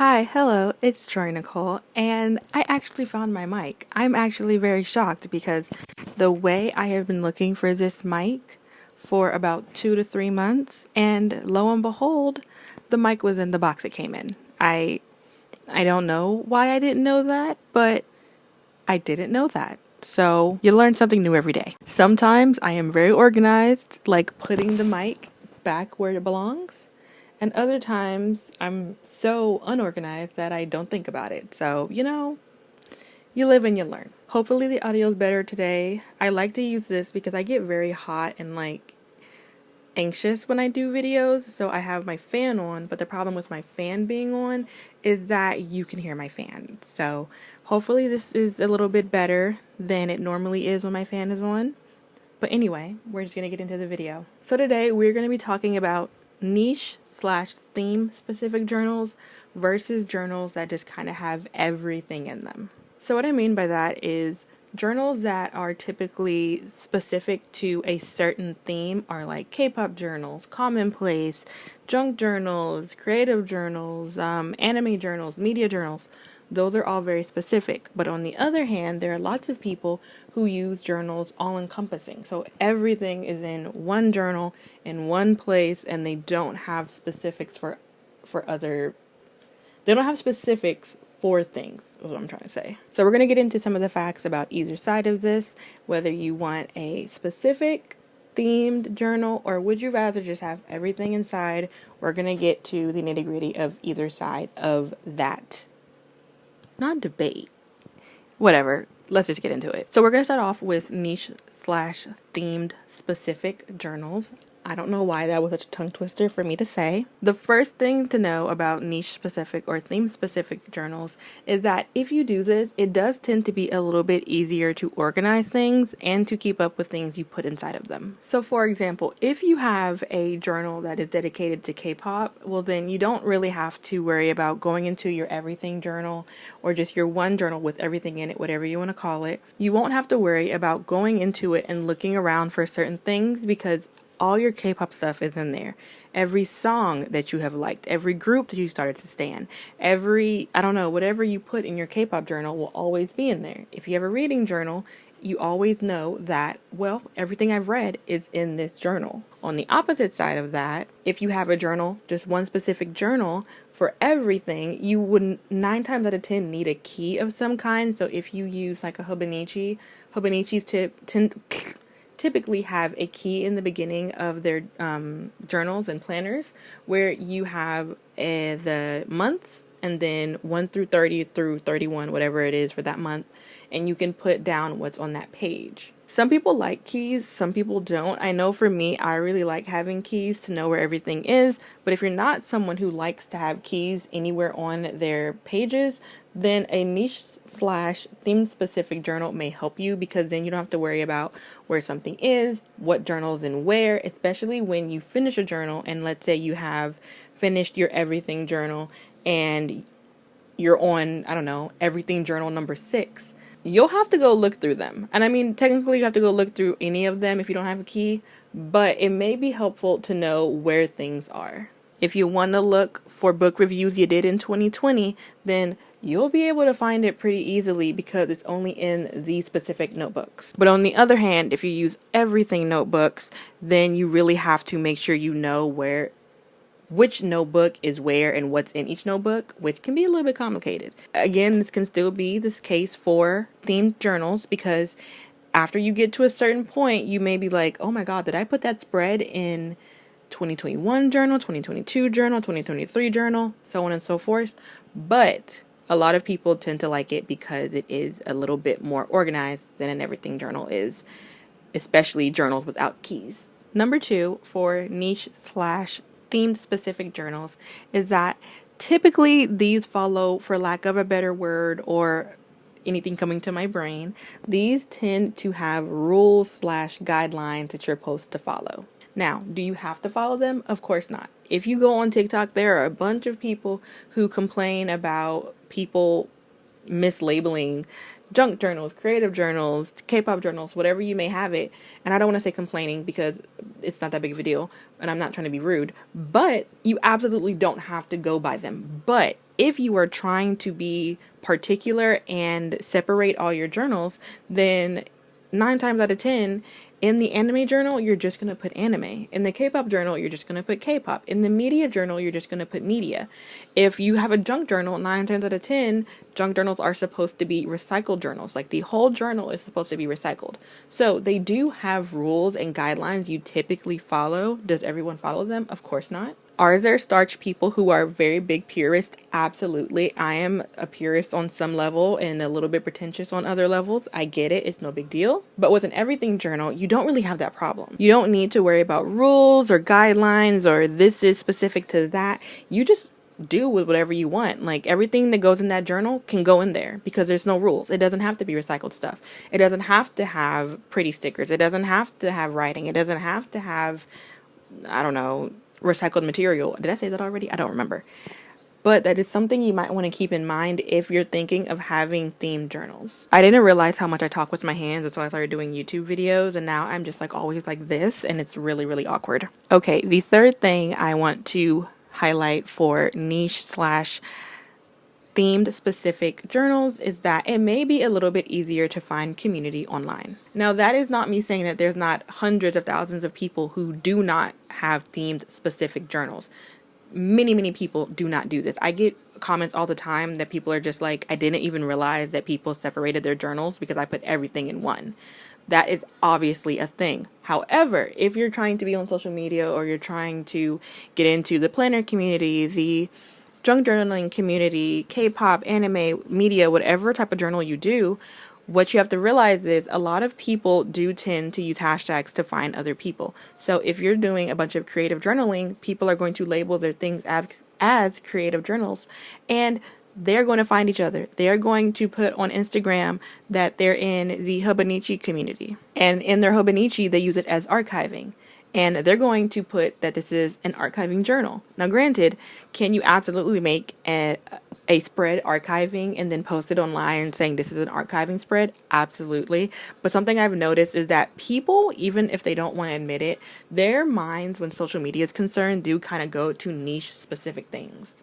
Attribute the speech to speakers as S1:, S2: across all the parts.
S1: Hi, hello, it's troy-nicole, and I actually found my mic. I'm actually very shocked because the way I have been looking for this mic for about 2 to 3 months, and lo and behold, the mic was in the box it came in. I don't know why I didn't know that, but I didn't know that. So you learn something new every day. Sometimes I am very organized, like putting the mic back where it belongs. And other times I'm so unorganized that I don't think about it. So, you live and you learn. Hopefully the audio is better today. I like to use this because I get very hot and anxious when I do videos. So I have my fan on, but the problem with my fan being on is that you can hear my fan. So hopefully this is a little bit better than it normally is when my fan is on. But anyway, we're just going to get into the video. So today we're going to be talking about niche/theme specific journals versus journals that just kind of have everything in them. So what I mean by that is journals that are typically specific to a certain theme are like K-pop journals, commonplace, junk journals, creative journals, anime journals, media journals. Those are all very specific. But on the other hand, there are lots of people who use journals all-encompassing. So everything is in one journal, in one place, and they don't have specifics for other... They don't have specifics for things, is what I'm trying to say. So we're going to get into some of the facts about either side of this, whether you want a specific themed journal or would you rather just have everything inside. We're going to get to the nitty-gritty of either side of that. Not debate. Whatever. Let's just get into it. So we're going to start off with niche/themed specific journals. I don't know why that was such a tongue twister for me to say. The first thing to know about niche specific or theme specific journals is that if you do this, it does tend to be a little bit easier to organize things and to keep up with things you put inside of them. So for example, if you have a journal that is dedicated to K-pop, well then you don't really have to worry about going into your everything journal or just your one journal with everything in it, whatever you want to call it. You won't have to worry about going into it and looking around for certain things because all your K-pop stuff is in there. Every song that you have liked, every group that you started to stan, whatever you put in your K-pop journal will always be in there. If you have a reading journal, you always know that, well, everything I've read is in this journal. On the opposite side of that, if you have a journal, just one specific journal for everything, you would 9 times out of 10 need a key of some kind. So if you use like a Hobonichi's typically have a key in the beginning of their journals and planners where you have the months and then 1 through 30 through 31, whatever it is for that month, and you can put down what's on that page. Some people like keys, some people don't. I know for me, I really like having keys to know where everything is, but if you're not someone who likes to have keys anywhere on their pages, then a niche/theme specific journal may help you because then you don't have to worry about where something is, what journals and where, especially when you finish a journal and let's say you have finished your everything journal and you're on, everything journal number 6. You'll have to go look through them. And I mean, technically you have to go look through any of them if you don't have a key, but it may be helpful to know where things are. If you want to look for book reviews you did in 2020, then you'll be able to find it pretty easily because it's only in these specific notebooks. But on the other hand, if you use everything notebooks, then you really have to make sure you know which notebook is where and what's in each notebook, which can be a little bit complicated. Again, this can still be this case for themed journals because after you get to a certain point, you may be like, oh my God, did I put that spread in 2021 journal, 2022 journal, 2023 journal, so on and so forth. But a lot of people tend to like it because it is a little bit more organized than an everything journal is, especially journals without keys. Number 2 for niche/themed specific journals is that typically these follow, for lack of a better word or anything coming to my brain, these tend to have rules/guidelines that you're supposed to follow. Now, do you have to follow them? Of course not. If you go on TikTok, there are a bunch of people who complain about people mislabeling junk journals, creative journals, K-pop journals, whatever you may have it. And I don't want to say complaining because it's not that big of a deal and I'm not trying to be rude, but you absolutely don't have to go by them. But if you are trying to be particular and separate all your journals, then 9 times out of 10, in the anime journal, you're just going to put anime. In the K-pop journal, you're just going to put K-pop. In the media journal, you're just going to put media. If you have a junk journal, 9 times out of 10, junk journals are supposed to be recycled journals. Like the whole journal is supposed to be recycled. So they do have rules and guidelines you typically follow. Does everyone follow them? Of course not. Are there starch people who are very big purists? Absolutely. I am a purist on some level and a little bit pretentious on other levels. I get it. It's no big deal. But with an everything journal, you don't really have that problem. You don't need to worry about rules or guidelines or this is specific to that. You just do with whatever you want. Like everything that goes in that journal can go in there because there's no rules. It doesn't have to be recycled stuff. It doesn't have to have pretty stickers. It doesn't have to have writing. It doesn't have to have, I don't know, recycled material. Did I say that already? I don't remember. But that is something you might want to keep in mind if you're thinking of having themed journals. I didn't realize how much I talk with my hands until I started doing YouTube videos, and now I'm just like always like this, and it's really, really awkward. Okay, the third thing I want to highlight for niche slash themed specific journals is that it may be a little bit easier to find community online. Now, that is not me saying that there's not hundreds of thousands of people who do not have themed specific journals. Many people do not do this. I get comments all the time that people are just like, I didn't even realize that people separated their journals because I put everything in one. That is obviously a thing. However, if you're trying to be on social media or you're trying to get into the planner community, the junk journaling community, K-pop, anime, media, whatever type of journal you do, what you have to realize is a lot of people do tend to use hashtags to find other people. So if you're doing a bunch of creative journaling, people are going to label their things as creative journals, and they're going to find each other. They're going to put on Instagram that they're in the 𝚗𝚊𝚖𝚎 community. And in their 𝚗𝚊𝚖𝚎, they use it as archiving. And they're going to put that this is an archiving journal. Now, granted, can you absolutely make a spread archiving and then post it online saying this is an archiving spread? Absolutely. But something I've noticed is that people, even if they don't want to admit it, their minds when social media is concerned do kind of go to niche specific things.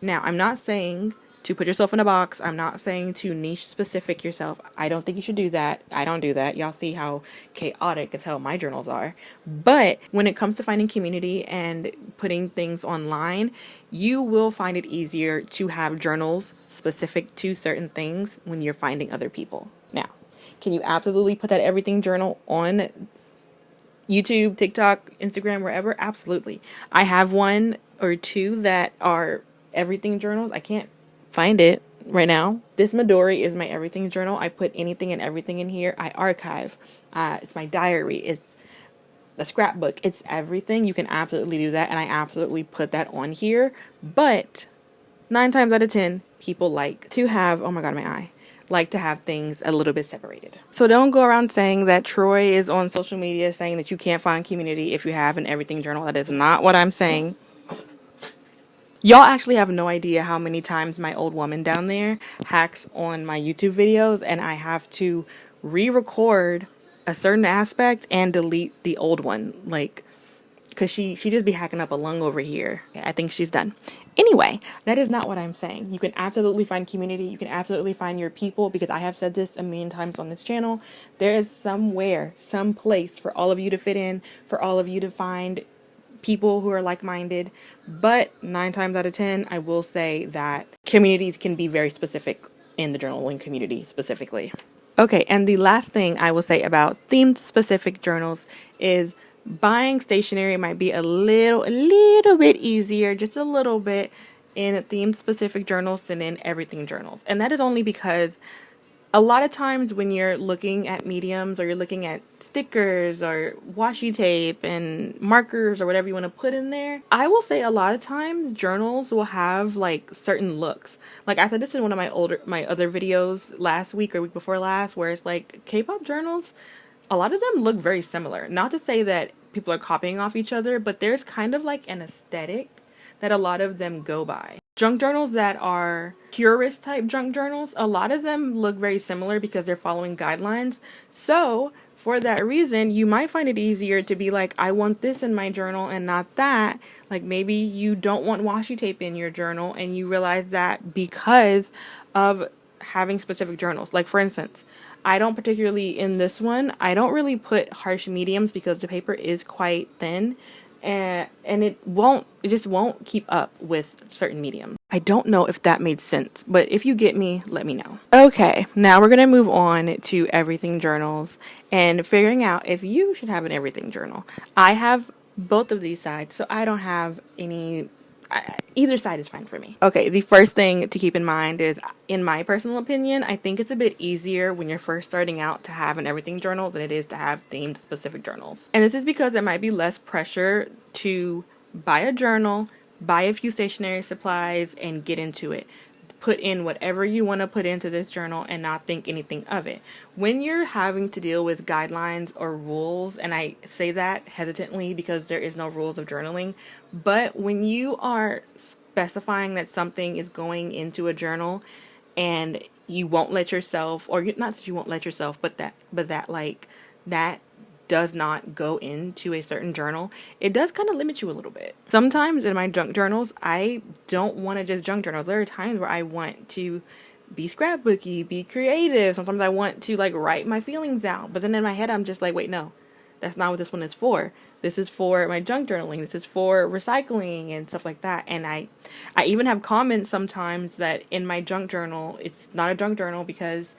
S1: Now, I'm not saying to put yourself in a box. I'm not saying to niche specific yourself. I don't think you should do that. I don't do that. Y'all see how chaotic as hell my journals are. But when it comes to finding community and putting things online, you will find it easier to have journals specific to certain things when you're finding other people. Now, can you absolutely put that everything journal on YouTube, TikTok, Instagram, wherever? Absolutely. I have one or two that are everything journals. I can't find it right now. This Midori is my everything journal. I put anything and everything in here. I archive. It's my diary. It's a scrapbook. It's everything. You can absolutely do that, and I absolutely put that on here. But 9 times out of 10, people like to have, oh my god, my eye, like to have things a little bit separated. So don't go around saying that Troy is on social media saying that you can't find community if you have an everything journal. That is not what I'm saying. Y'all actually have no idea how many times my old woman down there hacks on my YouTube videos, and I have to re-record a certain aspect and delete the old one, like, because she just be hacking up a lung over here. I think she's done. Anyway, that is not what I'm saying. You can absolutely find community. You can absolutely find your people, because I have said this a million times on this channel. There is somewhere, some place for all of you to fit in, for all of you to find people who are like-minded. But 9 times out of 10, I will say that communities can be very specific in the journaling community specifically. Okay, and the last thing I will say about themed specific journals is buying stationery might be a little bit easier, just a little bit, in themed specific journals than in everything journals. And that is only because a lot of times when you're looking at mediums, or you're looking at stickers or washi tape and markers or whatever you want to put in there, I will say a lot of times journals will have like certain looks. Like I said this in one of my other videos last week or week before last, where it's like K-pop journals, a lot of them look very similar. Not to say that people are copying off each other, but there's kind of like an aesthetic that a lot of them go by. Junk journals that are purist type junk journals, a lot of them look very similar because they're following guidelines. So for that reason, you might find it easier to be like, I want this in my journal and not that. Like maybe you don't want washi tape in your journal and you realize that because of having specific journals. Like for instance, I don't particularly in this one, I don't really put harsh mediums because the paper is quite thin and it just won't keep up with certain mediums. I don't know if that made sense, but if you get me, let me know. Okay, now we're gonna move on to everything journals and figuring out if you should have an everything journal. I have both of these sides, so I don't have any. Either side is fine for me. Okay, the first thing to keep in mind is, in my personal opinion, I think it's a bit easier when you're first starting out to have an everything journal than it is to have themed specific journals. And this is because there might be less pressure to buy a journal, buy a few stationery supplies, and get into it. Put in whatever you want to put into this journal and not think anything of it. When you're having to deal with guidelines or rules, and I say that hesitantly because there is no rules of journaling, but when you are specifying that something is going into a journal and you won't let yourself, or not that you won't let yourself, but that like that does not go into a certain journal, it does kind of limit you a little bit. Sometimes in my junk journals, I don't want to just junk journals. There are times where I want to be scrapbooky, be creative. Sometimes I want to like write my feelings out. But then in my head, I'm just like, wait, no, that's not what this one is for. This is for my junk journaling. This is for recycling and stuff like that. And I even have comments sometimes that in my junk journal, it's not a junk journal because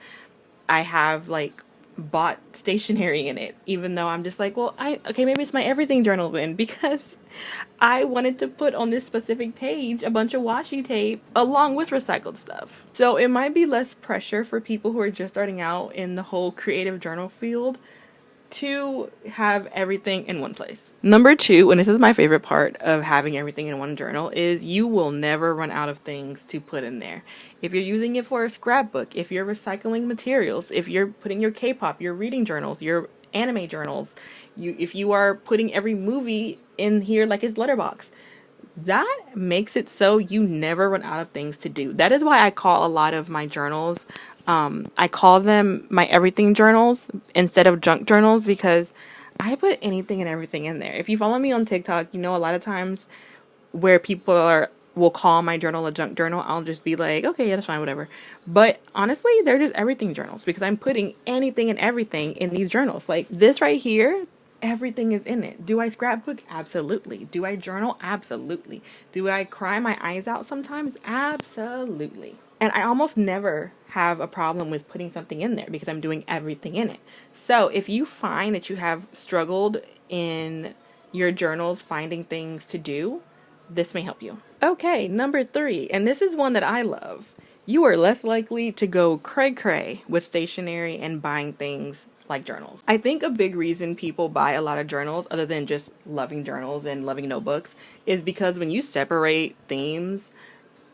S1: I have like bought stationery in it, even though I'm just like, well, okay, maybe it's my everything journal then, because I wanted to put on this specific page a bunch of washi tape along with recycled stuff. So it might be less pressure for people who are just starting out in the whole creative journal field to have everything in one place. Number two, and this is my favorite part of having everything in one journal, is you will never run out of things to put in there. If you're using it for a scrapbook, if you're recycling materials, if you're putting your K-pop, your reading journals, your anime journals, if you are putting every movie in here like it's letterbox, that makes it so you never run out of things to do. That is why I call a lot of my journals, I call them my everything journals instead of junk journals, because I put anything and everything in there. If you follow me on TikTok, you know a lot of times where people will call my journal a junk journal, I'll just be like, okay, yeah, that's fine, whatever. But honestly, they're just everything journals because I'm putting anything and everything in these journals. Like this right here, everything is in it. Do I scrapbook? Absolutely. Do I journal? Absolutely. Do I cry my eyes out sometimes? Absolutely. And I almost never have a problem with putting something in there because I'm doing everything in it. So if you find that you have struggled in your journals finding things to do, this may help you. Okay, number 3, and this is one that I love. You are less likely to go cray-cray with stationery and buying things like journals. I think a big reason people buy a lot of journals, other than just loving journals and loving notebooks, is because when you separate themes,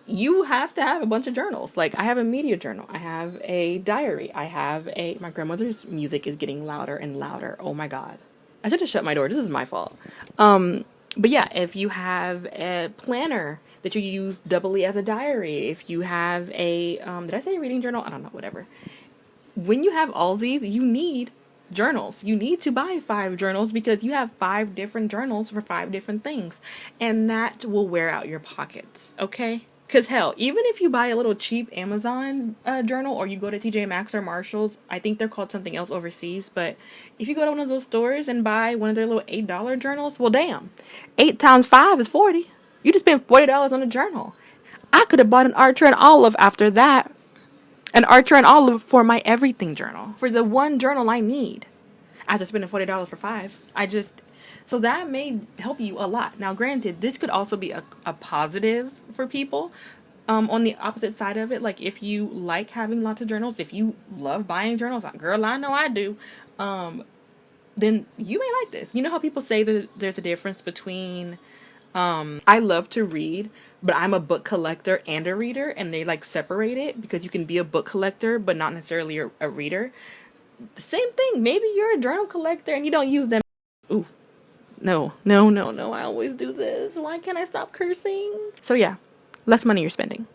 S1: you have to have a bunch of journals. Like I have a media journal, I have a diary, my grandmother's music is getting louder and louder. Oh my god. I should have shut my door. This is my fault. But yeah, if you have a planner that you use doubly as a diary, if you have a, did I say a reading journal? I don't know, whatever. When you have all these, you need journals. You need to buy 5 journals because you have 5 different journals for 5 different things. And that will wear out your pockets, okay? Because hell, even if you buy a little cheap Amazon journal, or you go to TJ Maxx or Marshall's, I think they're called something else overseas, but if you go to one of those stores and buy one of their little $8 journals, well damn, 8 times 5 is 40. You just spent $40 on a journal. I could have bought an Archer and Olive after that. An Archer and Olive for my everything journal. For the one journal I need. After spending $40 for 5. So that may help you a lot. Now, granted, this could also be a positive for people. On the opposite side of it, like if you like having lots of journals, if you love buying journals, girl, I know I do, then you may like this. You know how people say that there's a difference between, I love to read, but I'm a book collector and a reader, and they like separate it because you can be a book collector, but not necessarily a reader. Same thing. Maybe you're a journal collector and you don't use them. Ooh. No. I always do this. Why can't I stop cursing? So yeah, less money you're spending.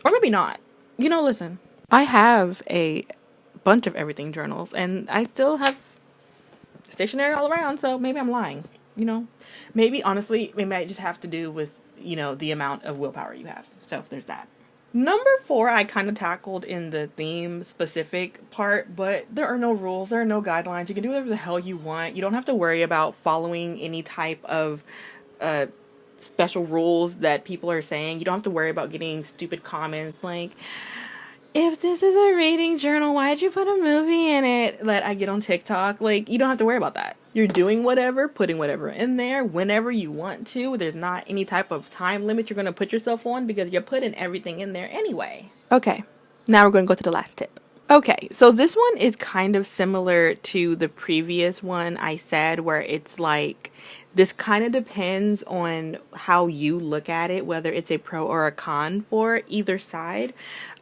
S1: Or maybe not. You know, listen, I have a bunch of everything journals and I still have stationery all around, so maybe I'm lying. You know, maybe honestly, it might just have to do with, you know, the amount of willpower you have. So there's that. Number 4, I kind of tackled in the theme specific part, but there are no rules, there are no guidelines. You can do whatever the hell you want. You don't have to worry about following any type of special rules that people are saying. You don't have to worry about getting stupid comments like, if this is a reading journal, why'd you put a movie in it that I get on TikTok? Like, you don't have to worry about that. You're doing whatever, putting whatever in there whenever you want to. There's not any type of time limit you're going to put yourself on because you're putting everything in there anyway. Okay, now we're going to go to the last tip. Okay, so this one is kind of similar to the previous one I said, where it's like, this kind of depends on how you look at it, whether it's a pro or a con for either side.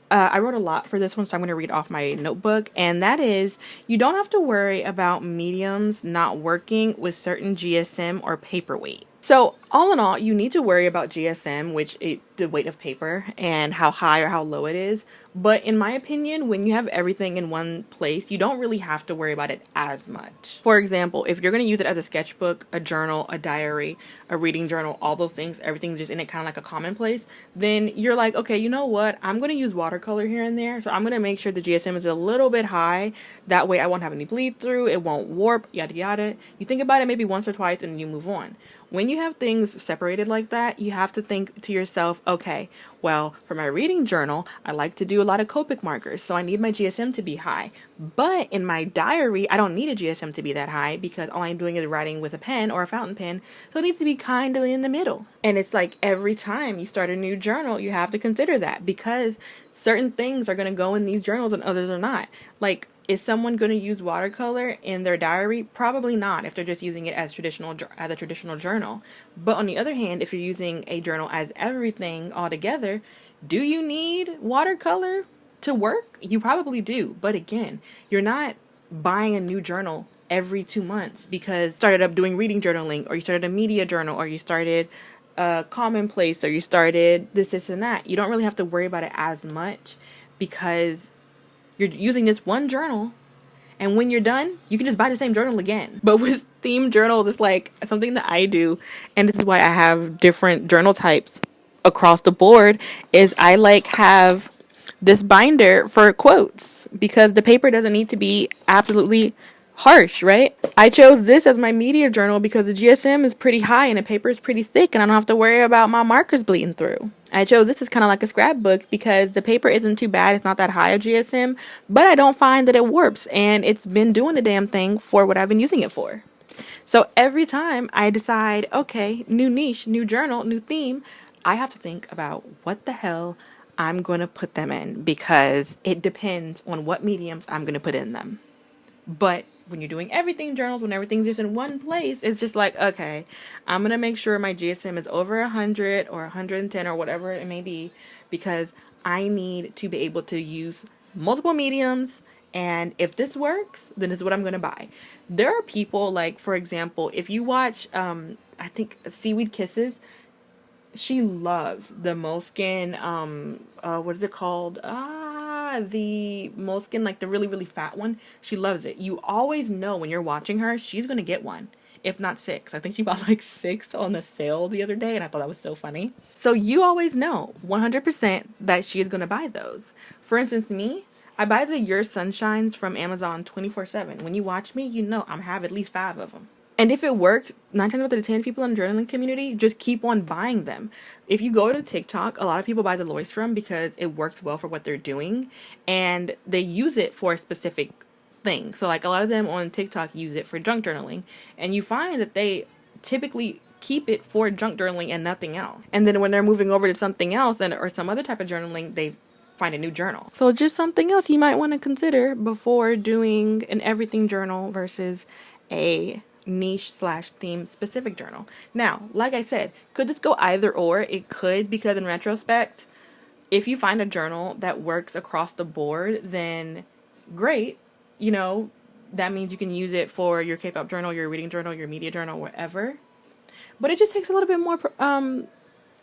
S1: I wrote a lot for this one, so I'm going to read off my notebook, and that is, you don't have to worry about mediums not working with certain GSM or paperweight. So all in all, you need to worry about GSM, which is the weight of paper, and how high or how low it is. But in my opinion, when you have everything in one place, you don't really have to worry about it as much. For example, if you're going to use it as a sketchbook, a journal, a diary, a reading journal, all those things, everything's just in it kind of like a commonplace, then you're like, okay, you know what? I'm going to use watercolor here and there. So I'm going to make sure the GSM is a little bit high. That way I won't have any bleed through. It won't warp, yada, yada. You think about it maybe once or twice and you move on. When you have things separated like that, you have to think to yourself, okay, well, for my reading journal, I like to do a lot of Copic markers, so I need my GSM to be high. But in my diary, I don't need a GSM to be that high because all I'm doing is writing with a pen or a fountain pen, so it needs to be kind of in the middle. And it's like every time you start a new journal, you have to consider that because certain things are going to go in these journals and others are not. Like, is someone going to use watercolor in their diary? Probably not if they're just using it as a traditional journal. But on the other hand, if you're using a journal as everything all together, do you need watercolor to work? You probably do. But again, you're not buying a new journal every 2 months because you started up doing reading journaling, or you started a media journal, or you started a commonplace, or you started this and that. You don't really have to worry about it as much because you're using this one journal, and when you're done, you can just buy the same journal again. But with theme journals, it's like something that I do, and this is why I have different journal types across the board, is I like have this binder for quotes because the paper doesn't need to be absolutely harsh, right? I chose this as my media journal because the GSM is pretty high and the paper is pretty thick and I don't have to worry about my markers bleeding through. I chose this as kind of like a scrapbook because the paper isn't too bad. It's not that high of GSM, but I don't find that it warps, and it's been doing the damn thing for what I've been using it for. So every time I decide, okay, new niche, new journal, new theme, I have to think about what the hell I'm going to put them in because it depends on what mediums I'm going to put in them. But when you're doing everything journals, when everything's just in one place, it's just like, okay, I'm going to make sure my GSM is over 100 or 110 or whatever it may be because I need to be able to use multiple mediums. And if this works, then this is what I'm going to buy. There are people like, for example, if you watch, I think Seaweed Kisses, she loves the Moleskine, what is it called? The Moleskine, like the really, really fat one. She loves it. You always know when you're watching her, she's going to get one, if not 6. I think she bought like 6 on the sale the other day, and I thought that was so funny. So you always know 100% that she is going to buy those. For instance, me, I buy the Your Sunshines from Amazon 24/7. When you watch me, you know I have at least 5 of them. And if it works, 9 times out of 10 people in the journaling community just keep on buying them. If you go to TikTok, a lot of people buy the Loistrum because it works well for what they're doing. And they use it for a specific thing. So like a lot of them on TikTok use it for junk journaling. And you find that they typically keep it for junk journaling and nothing else. And then when they're moving over to something else or some other type of journaling, they find a new journal. So just something else you might want to consider before doing an everything journal versus a niche/theme specific journal. Now, like I said, could this go either or? It could, because in retrospect, if you find a journal that works across the board, then great. You know, that means you can use it for your K-pop journal, your reading journal, your media journal, whatever. But it just takes a little bit more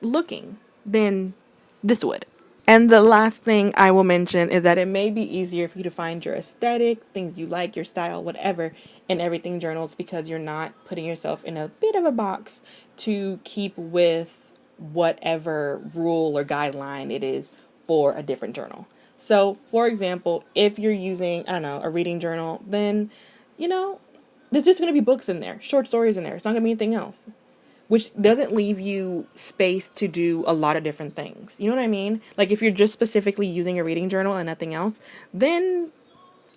S1: looking than this would. And the last thing I will mention is that it may be easier for you to find your aesthetic, things you like, your style, whatever, in everything journals because you're not putting yourself in a bit of a box to keep with whatever rule or guideline it is for a different journal. So, for example, if you're using, I don't know, a reading journal, then, you know, there's just going to be books in there, short stories in there. It's not going to be anything else, which doesn't leave you space to do a lot of different things. You know what I mean? Like if you're just specifically using a reading journal and nothing else, then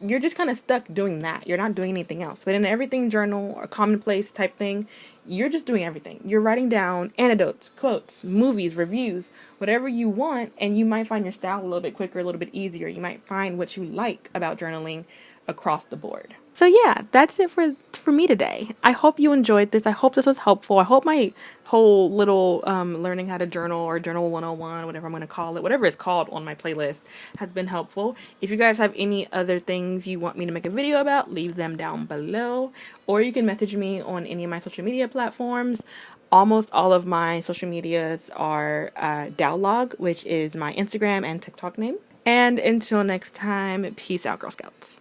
S1: you're just kind of stuck doing that. You're not doing anything else. But in an everything journal or commonplace type thing, you're just doing everything. You're writing down anecdotes, quotes, movies, reviews, whatever you want, and you might find your style a little bit quicker, a little bit easier. You might find what you like about journaling across the board. So yeah, that's it for me today. I hope you enjoyed this. I hope this was helpful. I hope my whole little learning how to journal or journal 101, whatever I'm going to call it, whatever it's called on my playlist, has been helpful. If you guys have any other things you want me to make a video about, leave them down below. Or you can message me on any of my social media platforms. Almost all of my social medias are Dowlog, which is my Instagram and TikTok name. And until next time, peace out, Girl Scouts.